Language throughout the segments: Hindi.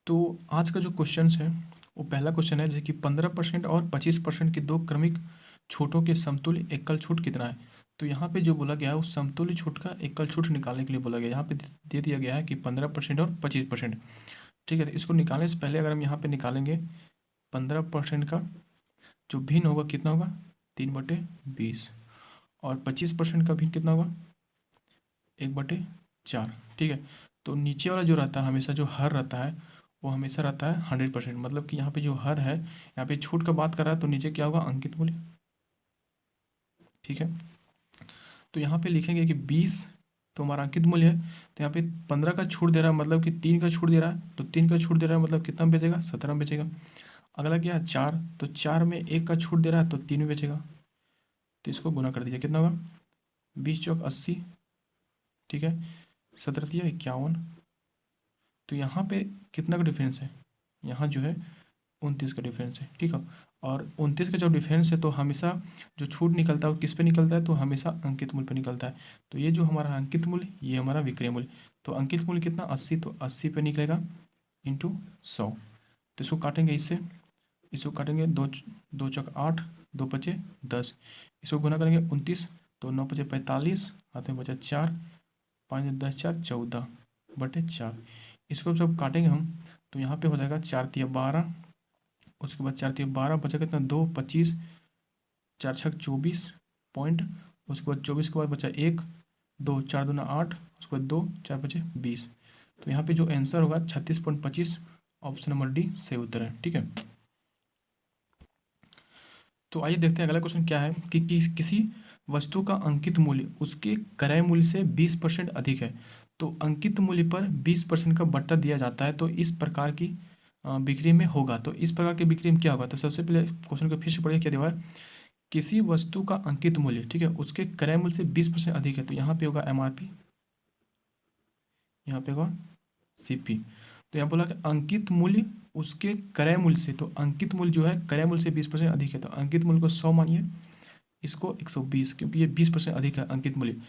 तो आज का जो क्वेश्चन है वो पहला क्वेश्चन है, जैसे कि 15% और 25% की दो क्रमिक छूटों के समतुल्य एकल छूट कितना है। तो यहाँ पे जो बोला गया है उस समतुल्य छूट का एकल छूट निकालने के लिए बोला गया है। यहाँ पे दे दिया गया है कि 15% और 25%। ठीक है, तो इसको निकालने से पहले अगर हम यहाँ पे निकालेंगे 15% का जो भिन्न होगा कितना होगा 3/20, और 25% का भिन्न कितना होगा 1/4। ठीक है, तो नीचे वाला जो रहता है हमेशा जो हर रहता है वो हमेशा रहता है 100%। मतलब कि यहाँ पे जो हर है, यहाँ पे छूट का बात कर रहा है तो नीचे क्या होगा अंकित मूल्य। ठीक है, तो यहाँ पे लिखेंगे कि 20 तो हमारा अंकित मूल्य है। तो यहाँ पे 15 का छूट दे रहा है, मतलब कि 3 का छूट दे रहा है, तो 3 का छूट दे रहा है मतलब कितना में बेचेगा 17 में बेचेगा। अगला क्या है 4, तो 4 में 1 का छूट दे रहा है तो 3 में बेचेगा। तो इसको गुना कर दीजिए, कितना होगा 20 चौक 80। ठीक है, 17 51। तो यहाँ पे कितना का डिफरेंस है, यहाँ जो है 29 का डिफरेंस है। ठीक है, और 29 का जब डिफरेंस है तो हमेशा जो छूट निकलता है वो किस पे निकलता है, तो हमेशा अंकित मूल्य पे निकलता है। तो ये जो हमारा अंकित मूल्य, ये हमारा विक्रय मूल्य। तो अंकित मूल्य कितना 80, तो 80 पे निकलेगा इंटू 100। तो इसको काटेंगे इसको काटेंगे, 2 चौक 8, 2 पचे 10। इसको गुना करेंगे 29, तो 9 पचे 45, हाथ में बचा 4, 5 10 4 14/4। इसको जब काटेंगे हम तो यहाँ पे हो जाएगा 4 तिया 12, उसके बाद 4 तिया 12 बचा कितना 2 25, 4 छक 24 पॉइंट, उसके बाद 24 के बाद बचा 1, 2 4 दूना 8, उसके बाद 2 4 बचे 20। तो यहाँ पे जो आंसर होगा 36.25, ऑप्शन नंबर डी सही उत्तर है। ठीक है, तो आइए देखते हैं अगला क्वेश्चन क्या है कि किसी वस्तु का अंकित मूल्य उसके क्रय मूल्य से 20% अधिक है, तो अंकित मूल्य पर 20% का बट्टा दिया जाता है, तो इस प्रकार की बिक्री में होगा। तो इस प्रकार की बिक्री में क्या होगा, तो सबसे पहले क्वेश्चन को फिर से पढ़िए क्या दिया हुआ है। किसी वस्तु का अंकित मूल्य, ठीक है, उसके क्रय मूल्य से 20% अधिक है, तो यहाँ पे होगा MRP, यहाँ पे होगा CP। तो यहाँ बोला कि अंकित मूल्य उसके क्रय मूल्य से, तो अंकित मूल्य जो है क्रय मूल्य से 20% अधिक है, तो अंकित मूल्य को 100 मानिए, इसको 120, क्योंकि ये 20% अधिक है अंकित मूल्य।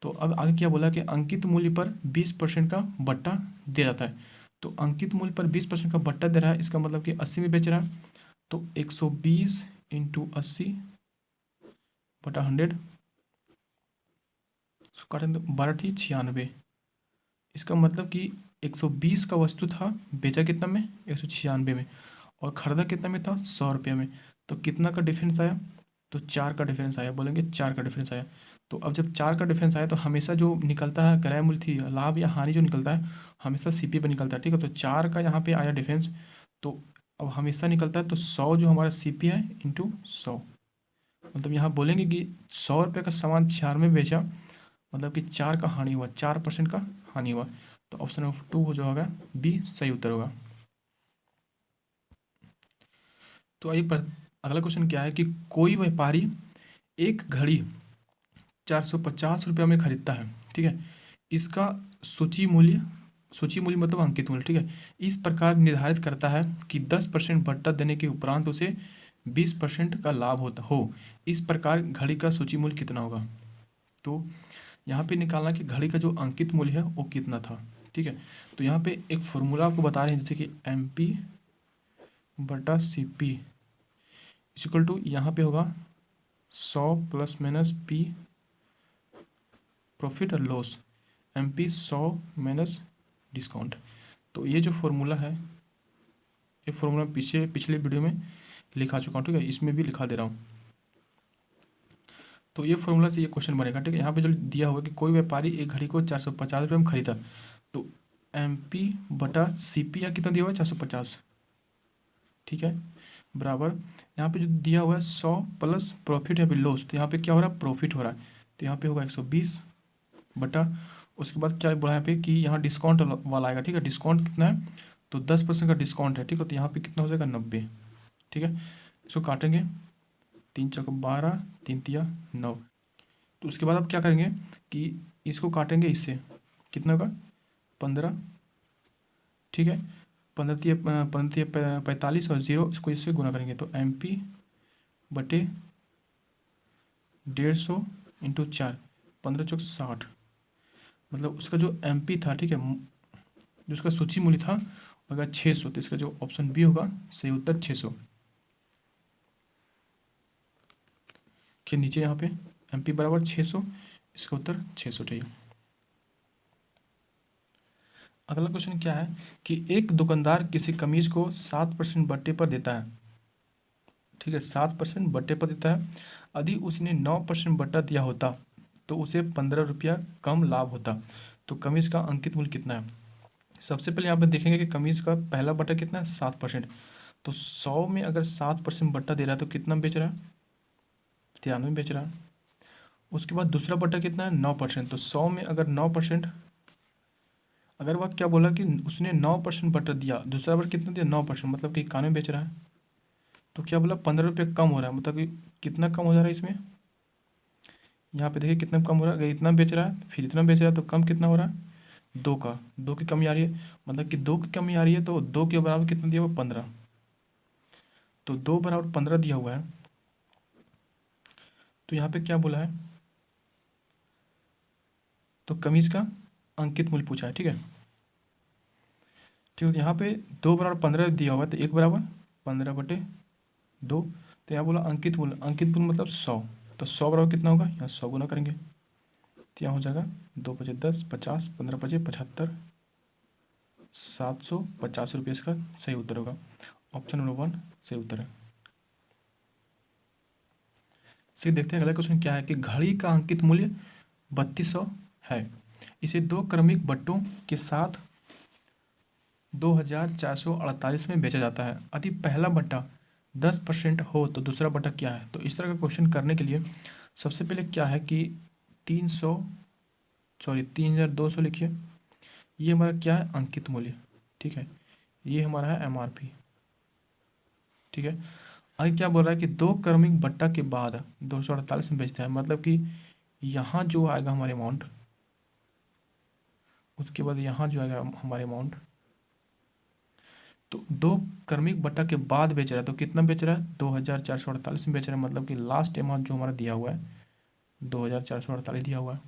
तो अब आगे क्या बोला कि अंकित मूल्य पर 20% का बट्टा दिया जाता है। तो अंकित मूल्य पर 20% का बट्टा दे रहा है, इसका मतलब कि 80 में बेच रहा है, तो 120 इंटू 80/100, काटें तो 12 96। इसका मतलब कि 120 का वस्तु था, बेचा कितना में 196 में, और खरीदा कितना में था 100 रुपये में। तो कितना का डिफरेंस आया, तो 4 का डिफरेंस आया, बोलेंगे 4 का डिफरेंस आया। तो अब जब 4 का डिफरेंस आया तो हमेशा जो निकलता है क्रय मूल्य थी, लाभ या हानि जो निकलता है हमेशा CP पर निकलता है। ठीक है, तो 4 का यहाँ पे आया डिफरेंस, तो अब हमेशा निकलता है, तो 100 जो हमारा CP है इंटू 100। मतलब यहाँ बोलेंगे कि 100 रुपये का सामान 4 में बेचा, मतलब कि 4 का हानि हुआ, 4% का हानि हुआ। तो ऑप्शन नंबर 2 हो जो होगा B सही उत्तर होगा। तो आइए अगला क्वेश्चन क्या है कि कोई व्यापारी एक घड़ी 450 रुपये में खरीदता है। ठीक है, इसका सूची मूल्य मतलब अंकित मूल्य, ठीक है, इस प्रकार निर्धारित करता है कि 10% बट्टा देने के उपरांत उसे 20% का लाभ होता हो। इस प्रकार घड़ी का सूची मूल्य कितना होगा। तो यहाँ पे निकालना कि घड़ी का जो अंकित मूल्य है वो कितना था। ठीक है, तो यहाँ पे एक फॉर्मूला आपको बता रहे हैं, जैसे कि MP/CP इक्वल टू यहाँ पे होगा 100 प्लस माइनस P प्रॉफिट और लॉस, MP 100 माइनस डिस्काउंट। तो ये जो फॉर्मूला है, ये फॉर्मूला पिछले वीडियो में लिखा चुका हूँ। ठीक है, इसमें भी लिखा दे रहा हूँ। तो ये फॉर्मूला से ये क्वेश्चन बनेगा। ठीक है, यहाँ पे जो दिया हुआ कि कोई व्यापारी एक घड़ी को 450 रुपये में खरीदा, तो MP/CP या कितना दिया हुआ है 450। ठीक है, बराबर यहाँ पे जो दिया हुआ है 100 प्लस प्रॉफिट या फिर लॉस, तो यहाँ पे क्या हो रहा है प्रॉफिट हो रहा है, तो यहाँ पे होगा 120 बटा, उसके बाद क्या बोला यहाँ पे कि यहाँ डिस्काउंट वाला आएगा। ठीक है, डिस्काउंट कितना है, तो 10% का डिस्काउंट है। ठीक है, तो यहाँ पे कितना हो जाएगा 90। ठीक है, इसको काटेंगे, 3 चौक 12, 3 तिया 9। तो उसके बाद आप क्या करेंगे कि इसको काटेंगे इससे, कितना होगा 15। ठीक है, 15 45 और 0 इसको इससे गुना करेंगे, तो MP/150 इंटू 4, 15 चौक 60। मतलब उसका जो MP था, ठीक है, जो उसका सूची मूल्य था होगा 600, तो इसका जो ऑप्शन बी होगा सही उत्तर 600। के नीचे यहाँ पे MP बराबर 600, इसका उत्तर 600 ठीक है। अगला क्वेश्चन क्या है कि एक दुकानदार किसी कमीज को 7% बट्टे पर देता है, ठीक है, 7% बट्टे पर देता है। यदि उसने 9% बट्टा दिया होता तो उसे 15 रुपया कम लाभ होता, तो कमीज का अंकित मूल्य कितना है। सबसे पहले यहाँ पे देखेंगे कि कमीज का पहला बट्टा कितना है 7%, तो 100 में अगर 7% बट्टा दे रहा है तो कितना बेच रहा है, 93 बेच रहा है। उसके बाद दूसरा बट्टा कितना है 9%, तो 100 में अगर 9%, अगर वह क्या बोला कि उसने 9% बट्टा दिया, दूसरा बार कितना दिया 9%, मतलब कि 91 बेच रहा है। तो क्या बोला 15 रुपये कम हो रहा है, मतलब कि कितना कम हो जा रहा है इसमें, यहाँ पे देखिए कितना कम हो रहा है। अगर इतना बेच रहा है फिर इतना बेच रहा है तो कम कितना हो रहा है, दो की कमी आ रही है, मतलब कि 2 की कमी आ रही है, तो 2 के बराबर कितना दिया हुआ 15, तो 2 बराबर 15 दिया हुआ है। तो यहाँ पे क्या बोला है, तो कमीज का अंकित मूल्य पूछा है, ठीक है। ठीक है, तो यहाँ पे 2 बराबर 15 दिया हुआ है, तो 1 बराबर 15/2, तो यहाँ बोला अंकित मूल्य, अंकित मूल्य मतलब 100, तो 100 बराबर कितना होगा, यहाँ 100 गुना करेंगे, तो यहाँ हो जाएगा 2 पचे 10, 50, 15 पचे 75, 750 रुपये इसका सही उत्तर होगा। ऑप्शन नंबर 1 सही उत्तर है। फिर देखते हैं अगला क्वेश्चन क्या है कि घड़ी का अंकित मूल्य 3200 है, इसे दो क्रमिक बट्टों के साथ 2448 में बेचा जाता है। यदि पहला बट्टा 10% हो तो दूसरा बट्टा क्या है। तो इस तरह का क्वेश्चन करने के लिए सबसे पहले क्या है कि 3200 लिखिए, ये हमारा क्या है अंकित मूल्य, ठीक है, ये हमारा है MRP, ठीक है। आगे क्या बोल रहा है कि दो क्रमिक बट्टा के बाद 248 में बेचता है, मतलब कि यहाँ जो आएगा हमारे अमाउंट, उसके बाद यहाँ जो आएगा हमारे अमाउंट, तो दो क्रमिक बट्टा के बाद बेच रहा है, तो कितना बेच रहा है 2448 में बेच रहा है, मतलब कि लास्ट अमाउंट जो हमारा दिया हुआ है 2448 दिया हुआ है,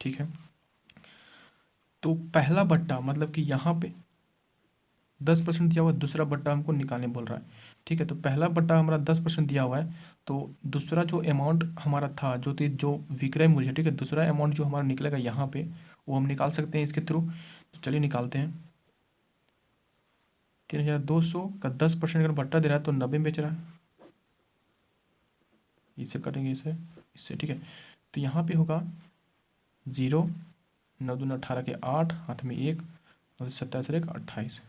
ठीक है। तो पहला बट्टा मतलब कि यहाँ पे 10% दिया हुआ है, दूसरा बट्टा हमको निकालने बोल रहा है, ठीक है। तो पहला बट्टा हमारा 10% दिया हुआ है, तो दूसरा जो अमाउंट हमारा था जो विक्रय मूल्य है, ठीक है, दूसरा अमाउंट जो हमारा निकलेगा यहाँ पे वो हम निकाल सकते हैं इसके थ्रू। तो चलिए निकालते हैं। 3200 का 10% अगर बट्टा दे रहा है तो 90 बेच रहा है, इससे कटेंगे इससे, ठीक है। तो यहाँ पे होगा 0, 9 दूना 18 के 8, हाथ में 1, और 27 1 28,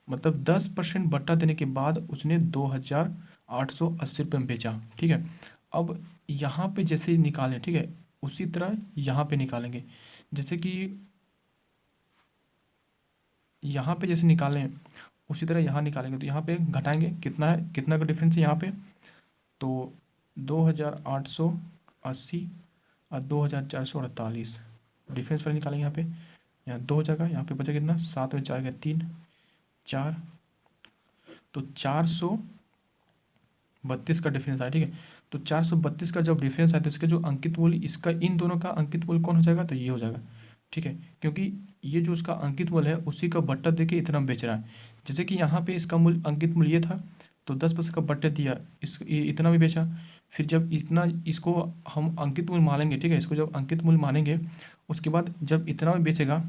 मतलब 10% बट्टा देने के बाद उसने 2880 रुपये में बेचा, ठीक है। अब यहाँ पे जैसे निकालें, ठीक है, उसी तरह यहाँ पे निकालेंगे, जैसे कि यहाँ पे जैसे निकालें उसी तरह यहाँ निकालेंगे, तो यहाँ पे घटाएंगे, कितना है, कितना का डिफरेंस है यहाँ पे, तो 2880 और 2448 डिफरेंस वाले निकालेंगे यहाँ पे, यहाँ 2 हो जाएगा, यहाँ पे बचा कितना 7 में 4 का 3 4, तो 432 का डिफरेंस आया, ठीक है। तो 432 का जब डिफरेंस आया तो इसका जो अंकित मूल्य, इसका इन दोनों का अंकित मूल्य कौन हो जाएगा, तो ये हो जाएगा, ठीक है, क्योंकि ये जो उसका अंकित मूल्य है उसी का बट्टा देके इतना बेच रहा है। जैसे कि यहाँ पे इसका मूल्य अंकित मूल्य ये था, तो 10% का बट्टा दिया, इतना भी बेचा, फिर जब इतना इसको हम अंकित मूल्य मानेंगे, ठीक है, इसको जब अंकित मूल्य मानेंगे उसके बाद जब इतना भी बेचेगा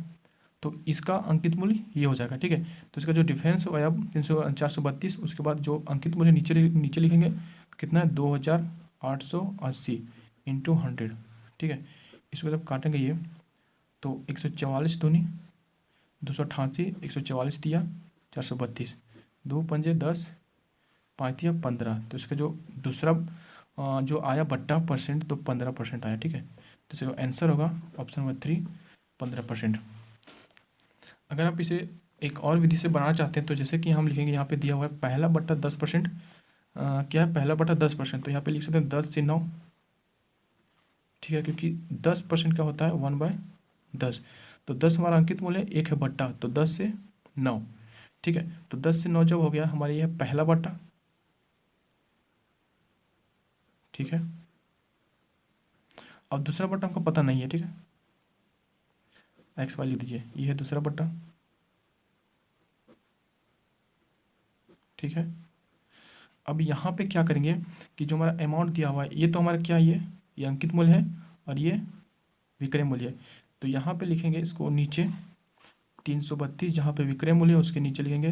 तो इसका अंकित मूल्य ये हो जाएगा, ठीक है। तो इसका जो डिफरेंस है अब 432, उसके बाद जो अंकित मूल्य नीचे लिखेंगे कितना है 2880 इंटू 100, ठीक है। इसको जब काटेंगे ये तो 144 दूनी 288, 144 दिया 432, 2 पंजे 10, 5 दिया 15, तो इसका जो दूसरा जो आया बट्टा परसेंट तो 15% आया, ठीक है। तो इसका आंसर होगा ऑप्शन नंबर 3 15%। अगर आप इसे एक और विधि से बनाना चाहते हैं तो जैसे कि हम लिखेंगे, यहाँ पे दिया हुआ है पहला बट्टा 10%, क्या है पहला बट्टा 10%, तो यहाँ पे लिख सकते हैं 10 से 9, ठीक है, क्योंकि 10% का होता है 1/10, तो 10 हमारा अंकित मूल्य है, 1 है बट्टा, तो 10 से 9, ठीक है। तो 10 से 9 जब हो गया हमारे ये पहला बट्टा, ठीक है। अब दूसरा बट्टा हमको पता नहीं है, ठीक है, एक्स वाई लिख दीजिए, ये है दूसरा बट्टा, ठीक है। अब यहाँ पे क्या करेंगे कि जो हमारा अमाउंट दिया हुआ है ये तो हमारा क्या है, ये अंकित मूल्य है और ये विक्रय मूल्य है। तो यहाँ पे लिखेंगे इसको नीचे 332, जहाँ पे विक्रय मूल्य है उसके नीचे लिखेंगे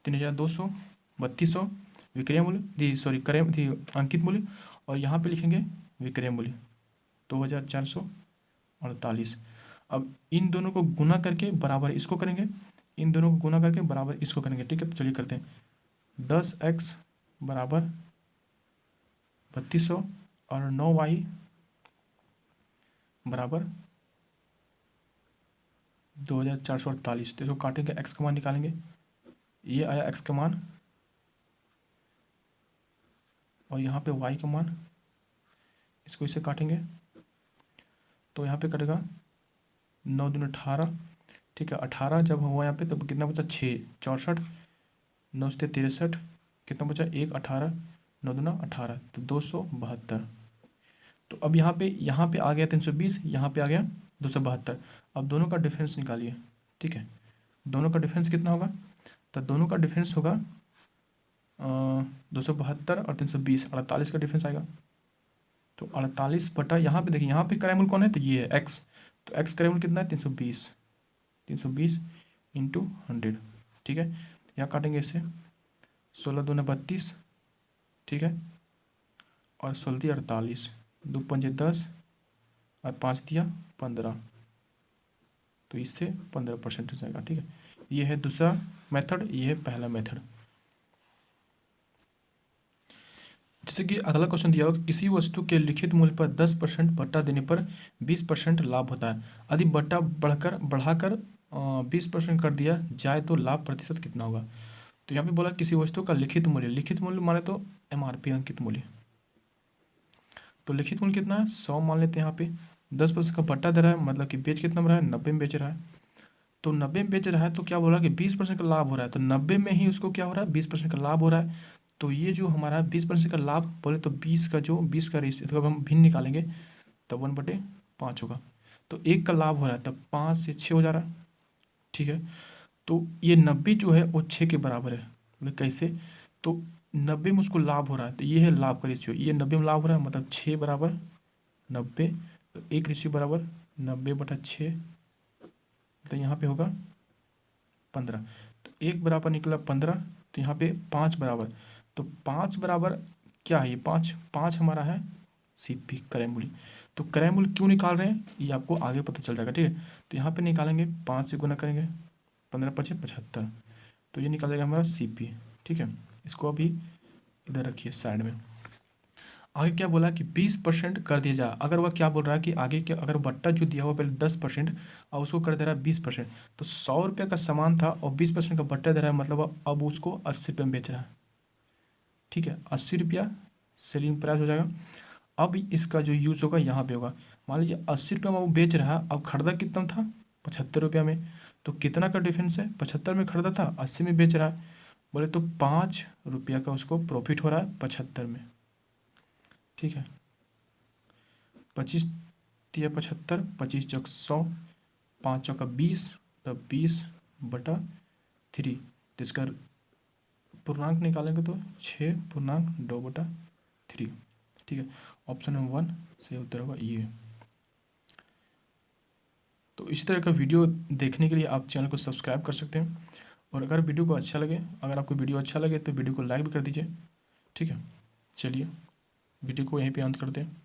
3200, 3200 विक्रय मूल्य दी, सॉरी क्रय दी अंकित मूल्य, और यहाँ पे लिखेंगे विक्रय मूल्य 2448। अब इन दोनों को गुना करके बराबर इसको करेंगे, इन दोनों को गुना करके बराबर इसको करेंगे, ठीक है। तो चलिए करते हैं। 10x बराबर 3200 और 9y बराबर 2448। तो इसको काटेंगे, x का मान निकालेंगे, ये आया x का मान और यहाँ पे y का मान, इसको इसे काटेंगे तो यहाँ पे कटेगा 9 दूनी 18, ठीक है। 18 जब हुआ यहाँ पे तो कितना बचा 6, 64, 9 से 63, कितना बचा 1, 18, 9 दूना 18, तो 272। तो अब यहाँ पे आ गया 320, यहाँ पे आ गया 272। अब दोनों का डिफरेंस निकालिए, ठीक है। दोनों का डिफरेंस कितना होगा, तो दोनों का डिफरेंस होगा 272 और 320, 48 का डिफरेंस आएगा। तो 48 बटा यहाँ पे देखिए, यहाँ पे क्रय मूल्य कौन है, तो ये है x, तो x क्रय मूल्य कितना है 320, 320 इंटू 100, ठीक है। यहाँ काटेंगे इससे 16 दूना 32, ठीक है, और 16 दिया 48, 2 पंजे 10 और 5 दिया 15, तो इससे 15% हो जाएगा, ठीक है। ये है दूसरा मेथड, ये है पहला मेथड। जैसे कि अगला क्वेश्चन दिया होगा, किसी वस्तु के लिखित मूल्य पर 10% बट्टा देने पर 20% लाभ होता है। यदि बट्टा बढ़ाकर 20% कर दिया जाए तो लाभ प्रतिशत कितना होगा। तो यहाँ पे बोला किसी वस्तु का लिखित मूल्य माने तो MRP अंकित मूल्य। तो लिखित मूल्य कितना है 100 मान लेते हैं। यहाँ पे 10% का बट्टा दे रहा है, मतलब कि बेच कितना में रहा है 90 में बेच रहा है। तो 90 में बेच रहा है तो क्या बोला कि 20% का लाभ हो रहा है, तो 90 में ही उसको क्या हो रहा है 20% का लाभ हो रहा है। तो ये जो हमारा 20% का लाभ बोले तो 20 का रेशियो, तो हम भिन्न निकालेंगे तो 1/5 होगा। तो 1 का लाभ हो रहा है तब 5 से 6 हो जा रहा है, ठीक है। तो ये 90 जो है वो 6 के बराबर है। बोले कैसे, तो 90 में उसको लाभ हो रहा है, तो ये है लाभ का रेशियो, ये 90 में लाभ हो रहा है मतलब 6 बराबर 90, तो 1 रेशियो बराबर 90/6, तो यहाँ पे होगा 15। तो 1 बराबर निकला 15, तो यहाँ पे 5 बराबर, तो 5 बराबर क्या है, ये 5 हमारा है CP क्रय मूल्य। तो क्रय मूल्य क्यों निकाल रहे हैं ये आपको आगे पता चल जाएगा, ठीक है। तो यहाँ पे निकालेंगे 5 से गुना करेंगे, 15 × 5 = 75, तो ये निकालेगा हमारा CP, ठीक है। इसको अभी इधर रखिए साइड में। आगे क्या बोला कि 20% कर दिया जाए। अगर वह क्या बोल रहा है कि आगे क्या, अगर बट्टा जो दिया हुआ पहले 10% और उसको कर दे रहा है 20%, तो 100 रुपये का सामान था और 20% का बट्टा दे रहा है, मतलब अब उसको 80 रुपये में बेच रहा है, ठीक है। 80 रुपया सेलिंग प्राइस हो जाएगा। अब इसका जो यूज़ होगा यहाँ पे होगा, मान लीजिए 80 रुपये में वो बेच रहा है, अब खरीदा कितना था 75 रुपया में, तो कितना का डिफरेंस है, 75 में खरीदा था 80 में बेच रहा है, बोले तो 5 रुपया का उसको प्रॉफिट हो रहा है 75 में, ठीक है। 25 × 75, 25 × 100, 5 × 20, तब 20/3, तो इसका पूर्णांक निकालेंगे तो 6.2/3, ठीक है। ऑप्शन नंबर 1 सही उत्तर होगा ये। तो इसी तरह का वीडियो देखने के लिए आप चैनल को सब्सक्राइब कर सकते हैं, और अगर वीडियो को अच्छा लगे, अगर आपको वीडियो अच्छा लगे तो वीडियो को लाइक भी कर दीजिए, ठीक है। चलिए वीडियो को यहीं पे अंत करते हैं।